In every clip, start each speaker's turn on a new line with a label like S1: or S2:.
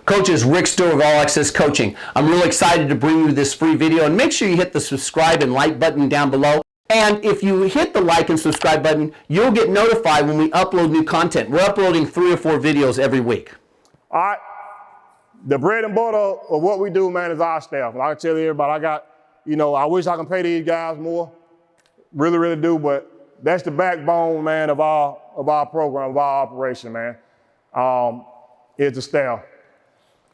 S1: Coaches, Rick Stewart of All Access Coaching. I'm really excited to bring you this free video, and make sure you hit the subscribe and like button down below. And if you hit the like and subscribe button, you'll get notified when we upload new content. We're uploading 3 or 4 videos every week.
S2: All right. The bread and butter of what we do, man, is our staff. Like I tell everybody, I wish I can pay these guys more. Really, really do, but that's the backbone, man, of our program, of our operation, man. Is the staff.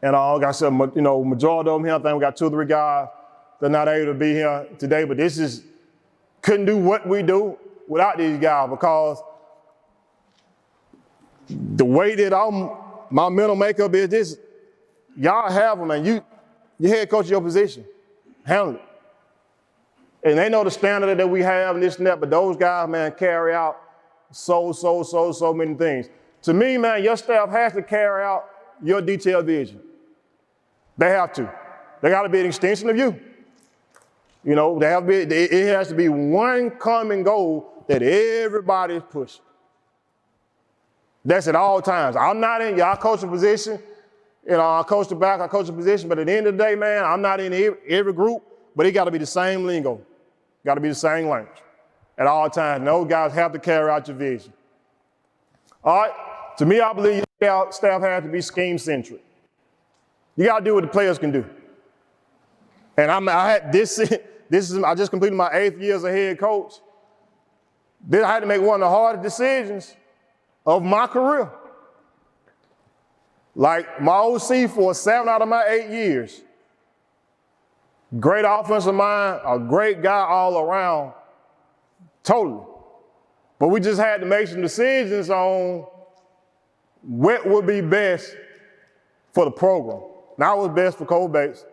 S2: And like I said, majority of them here, I think we got 2 or 3 guys that are not able to be here today, but couldn't do what we do without these guys, because the way that my mental makeup is this, y'all have them, and you head coach your position, handle it. And they know the standard that we have and this and that, but those guys, man, carry out so many things. To me, man, your staff has to carry out your detailed vision. They have to. They got to be an extension of you. It has to be one common goal that everybody is pushing. That's at all times. I'm not in y'all coaching position. I coach the back, I coach the position, but at the end of the day, man, I'm not in every group, but it got to be the same lingo. Got to be the same language at all times. And those guys have to carry out your vision. All right. To me, I believe your staff has to be scheme-centric. You got to do what the players can do. And I just completed my 8th year as a head coach. Then I had to make one of the hardest decisions of my career. Like my OC for 7 out of my 8 years. Great offensive mind, a great guy all around, totally. But we just had to make some decisions on what would be best for the program. Not what's best for Coach Bates.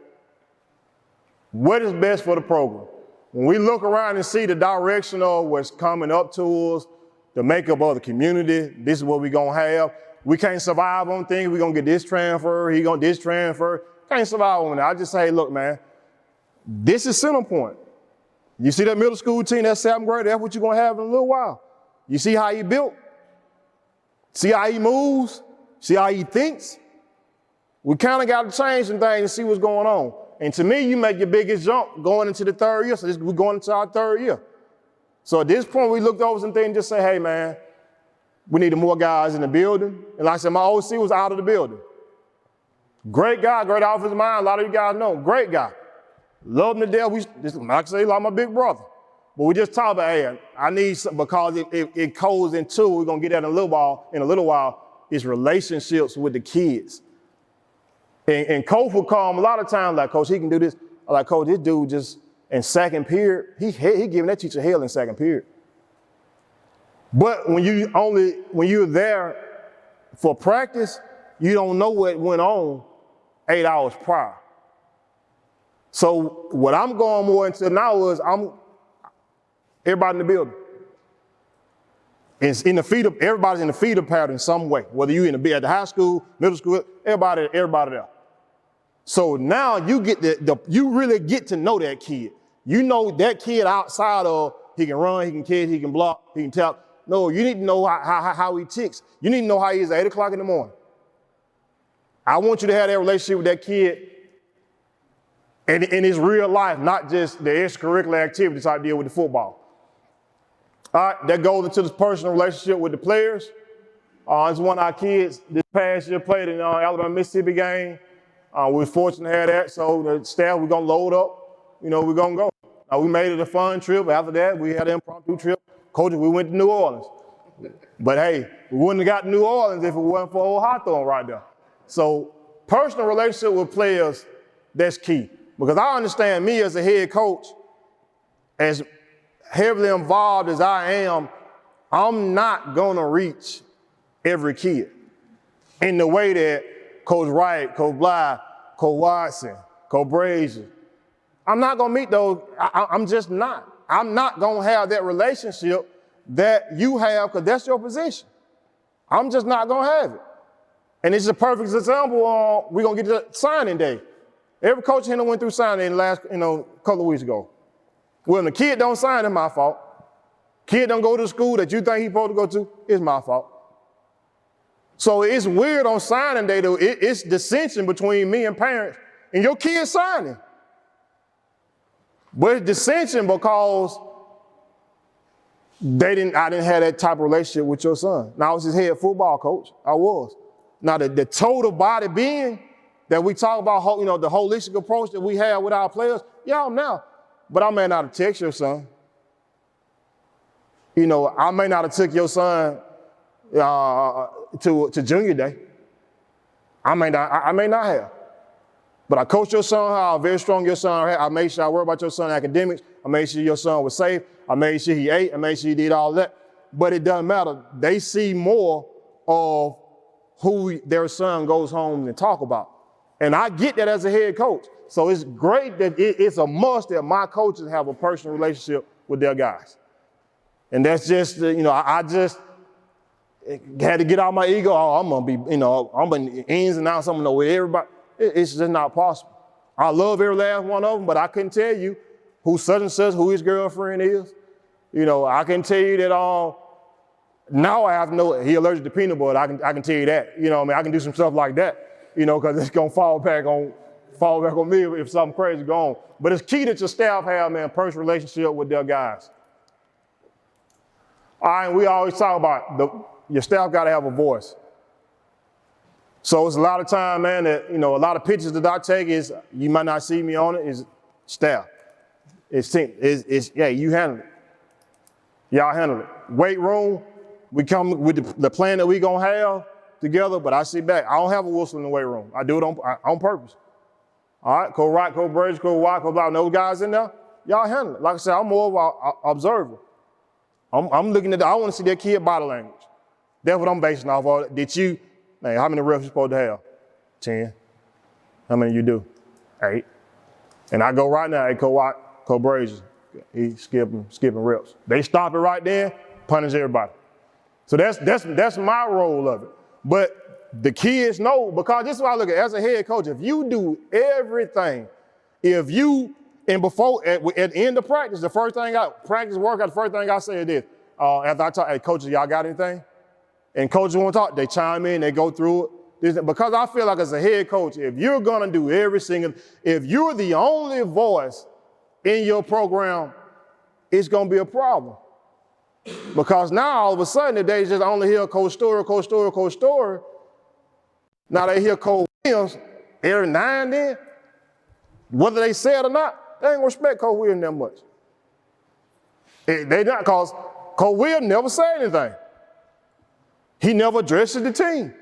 S2: What is best for the program? When we look around and see the direction of what's coming up to us, the makeup of the community, this is what we're going to have. We can't survive on things. We're going to get this transfer, he going to this transfer. Can't survive on that. I just say, look, man, this is Center Point. You see that middle school team, that 7th grade, that's what you're going to have in a little while. You see how he built? See how he moves? See how he thinks? We kind of got to change some things and see what's going on. And to me, you make your biggest jump going into the 3rd year. So we're going into our 3rd year. So at this point, we looked over some things and just say, hey, man, we needed more guys in the building. And like I said, my OC was out of the building. Great guy, great offensive mind. A lot of you guys know, great guy. Love him to death. Like I say, like my big brother. But we just talk about, hey, I need something, because it goes into, we're going to get that in a little while, is relationships with the kids. And Coach will call him a lot of times, like, Coach, he can do this. I'm like, Coach, this dude just, in 2nd period, he giving that teacher hell in 2nd period. But when you're there for practice, you don't know what went on 8 hours prior. So what I'm going more into now is everybody in the building. It's in the feeder, everybody's in the feeder pattern in some way, whether you're at the high school, middle school, everybody there. So now you you really get to know that kid. You know that kid outside of he can run, he can catch, he can block, he can tap. No, you need to know how he ticks. You need to know how he is at 8 o'clock in the morning. I want you to have that relationship with that kid in his real life, not just the extracurricular activities I deal with the football. All right, that goes into this personal relationship with the players. It's one of our kids this past year played in Alabama-Mississippi game. We were fortunate to have that, so the staff, we're going to load up. We're going to go. We made it a fun trip. After that, we had an impromptu trip. Coaches, we went to New Orleans. But hey, we wouldn't have got to New Orleans if it wasn't for old Hawthorne right there. So personal relationship with players, that's key. Because I understand me as a head coach, as heavily involved as I am, I'm not going to reach every kid in the way that Coach Wright, Coach Blythe, Coach Watson, Coach Brazier. I'm not going to meet those. I'm just not. I'm not going to have that relationship that you have, because that's your position. I'm just not going to have it. And it's a perfect example. We're going to get to signing day. Every coach here went through signing in the last couple of weeks ago. Well, when the kid don't sign, it's my fault. Kid don't go to the school that you think he's supposed to go to, it's my fault. So it's weird on signing day, though. It's dissension between me and parents, and your kid signing. But it's dissension because I didn't have that type of relationship with your son. Now, I was his head football coach. I was. Now, the total body being that we talk about, the holistic approach that we have with our players, yeah, I'm now. But I may not have texted your son. I may not have took your son to junior day. I may not have. But I coached your son how very strong your son had. I made sure I worried about your son's academics. I made sure your son was safe. I made sure he ate. I made sure he did all that. But it doesn't matter. They see more of who their son goes home and talk about. And I get that as a head coach. So it's great that it's a must that my coaches have a personal relationship with their guys. And that's just, I just had to get out my ego. Oh, I'm going to be, I'm in ins and outs. I'm going to know where everybody. It's just not possible. I love every last one of them, but I couldn't tell you who such and such, who his girlfriend is. I can tell you that now I have to know he allergic to peanut butter. I can tell you that. I can do some stuff like that, because it's going to fall back on me if something crazy goes on. But it's key that your staff have, man, personal relationship with their guys. All right, we always talk about your staff got to have a voice. So it's a lot of time, man, that, a lot of pictures that I take is, you might not see me on it, is staff. It's team. Yeah, you handle it. Y'all handle it. Weight room, we come with the plan that we going to have together, but I sit back. I don't have a whistle in the weight room. I do it on purpose. All right, Coach Wright, Coach Burge, Coach Watt, Coach Blau, those guys in there, y'all handle it. Like I said, I'm more of an observer. I'm looking at I want to see that kid body language. That's what I'm basing off of. Man, how many reps you supposed to have? 10. How many you do? 8. And I go right now, hey, Coach Watt, Coach Brazier, he's skipping reps. They stop it right there, punish everybody. So that's my role of it. But the kids know, because this is what I look at as a head coach. If you do everything, at the end of practice, the first thing the first thing I say is this. After I talk, hey, coaches, y'all got anything? And coaches want to talk, they chime in, they go through it. Because I feel like as a head coach, if you're going to do if you're the only voice in your program, it's going to be a problem. Because now all of a sudden, they just only hear Coach Story. Now they hear Coach Williams every now and then. Whether they say it or not, they ain't respect Coach Williams that much. They not, because Coach Williams never say anything. He never addresses the team.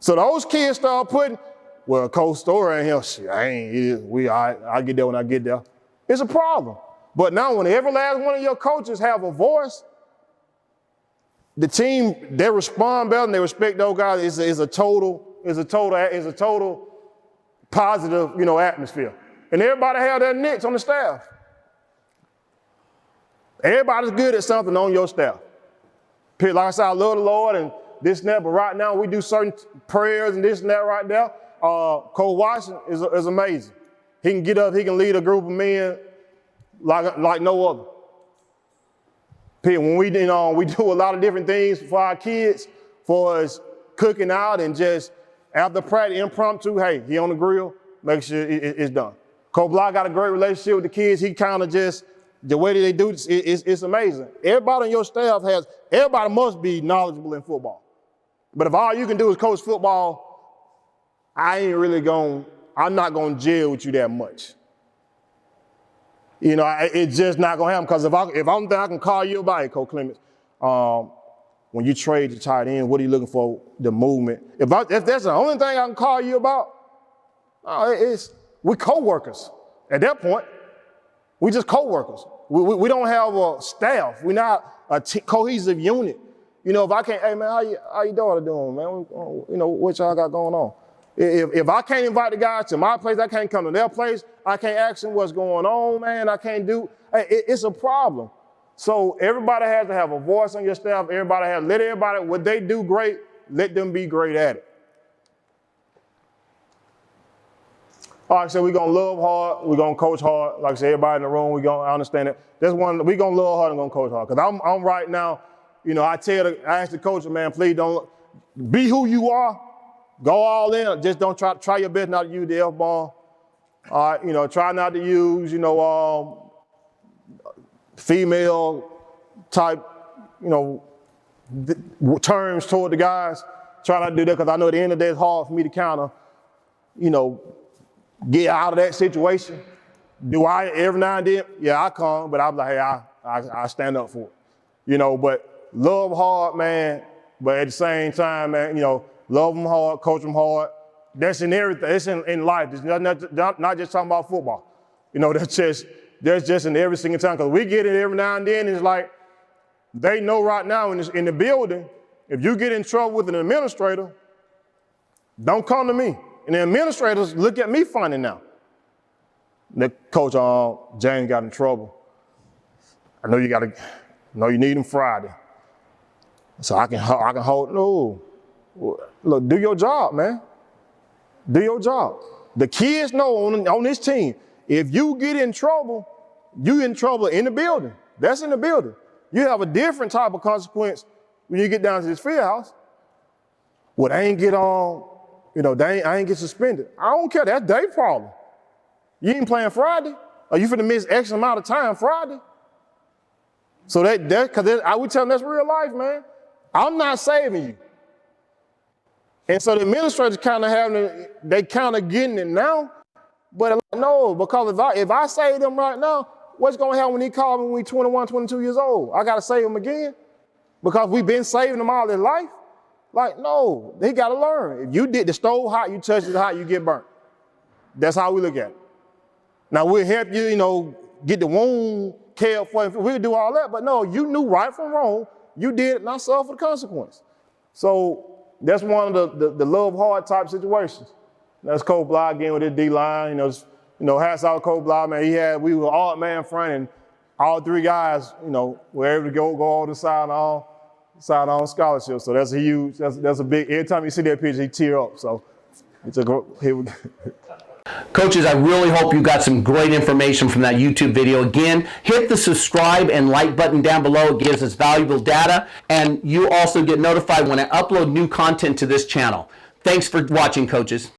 S2: So those kids start putting, well, Coach Story ain't here. Shit, I get there when I get there. It's a problem. But now when every last one of your coaches have a voice, the team, they respond better and they respect those guys. It's a total positive, atmosphere. And everybody have their niche on the staff. Everybody's good at something on your staff. Like I said, I love the Lord and this and that, but right now we do certain prayers and this and that right there. Coach Washington is amazing. He can get up, he can lead a group of men like no other. When we do a lot of different things for our kids, for us cooking out and just after practice, impromptu, hey, he on the grill, make sure it's done. Coach Block got a great relationship with the kids. He kind of just, the way that they do this, it's amazing. Everybody on your staff everybody must be knowledgeable in football. But if all you can do is coach football, I'm not going to jail with you that much. It's just not going to happen. Because if I'm there, I can call you about it, Coach Clements. When you trade your tight end, what are you looking for? The movement. If that's the only thing I can call you about, we're co-workers. At that point, we just co-workers. We don't have a staff. We're not a cohesive unit. If I can't, hey man, how your daughter doing, man? What y'all got going on? If I can't invite the guys to my place, I can't come to their place, I can't ask them what's going on, man, I can't do, it's a problem. So everybody has to have a voice on your staff. Let everybody, what they do great, let them be great at it. All right, so we're going to love hard, we're going to coach hard. Like I said, everybody in the room, I understand it. We're going to love hard and going to coach hard. Because I'm right now, I ask the coach, man, please don't, be who you are, go all in. Just don't try your best not to use the F-bomb. All right, you know, try not to use, you know, female type, you know, terms toward the guys. Try not to do that, because I know at the end of the day it's hard for me to kind of, you know, get out of that situation. Do I every now and then? Yeah, I come, but I'm like, hey, I stand up for it. You know, but love hard, man. But at the same time, man, you know, love them hard, coach them hard. That's in everything. It's in life. It's not just talking about football. You know, that's just in every single time. Because we get it every now and then. It's like they know right now in the building, if you get in trouble with an administrator, don't come to me. And the administrators look at me funny now. The coach, James got in trouble. I know you need him Friday. So I can hold, no. Look, do your job, man. Do your job. The kids know on this team, if you get in trouble, you in trouble in the building. That's in the building. You have a different type of consequence when you get down to this field house. Well, they ain't get on, you know, I ain't get suspended. I don't care, that's their problem. You ain't playing Friday? Or you finna miss X amount of time Friday? So because I would tell them that's real life, man. I'm not saving you. And so the administrators kind of getting it now, but no, because if I save them right now, what's gonna happen when he call me when we 21, 22 years old? I gotta save him again? Because we've been saving them all their life? Like, no, they gotta learn. If you did the stove hot, you touch it hot, you get burnt. That's how we look at it. Now we'll help you, you know, get the wound cared for, we'll do all that, but no, you knew right from wrong, you did it, and I suffered the consequence. So that's one of the love hard type situations. That's Coach Bly again with his D-line. You know, hats out to Coach Bly, man. We were all man front, and all three guys, you know, were able to go on the side on scholarship. So that's a huge, that's a big, every time you see that picture, he tear up. So here we go.
S1: Coaches, I really hope you got some great information from that YouTube video. Again, hit the subscribe and like button down below. It gives us valuable data, and you also get notified when I upload new content to this channel. Thanks for watching, coaches.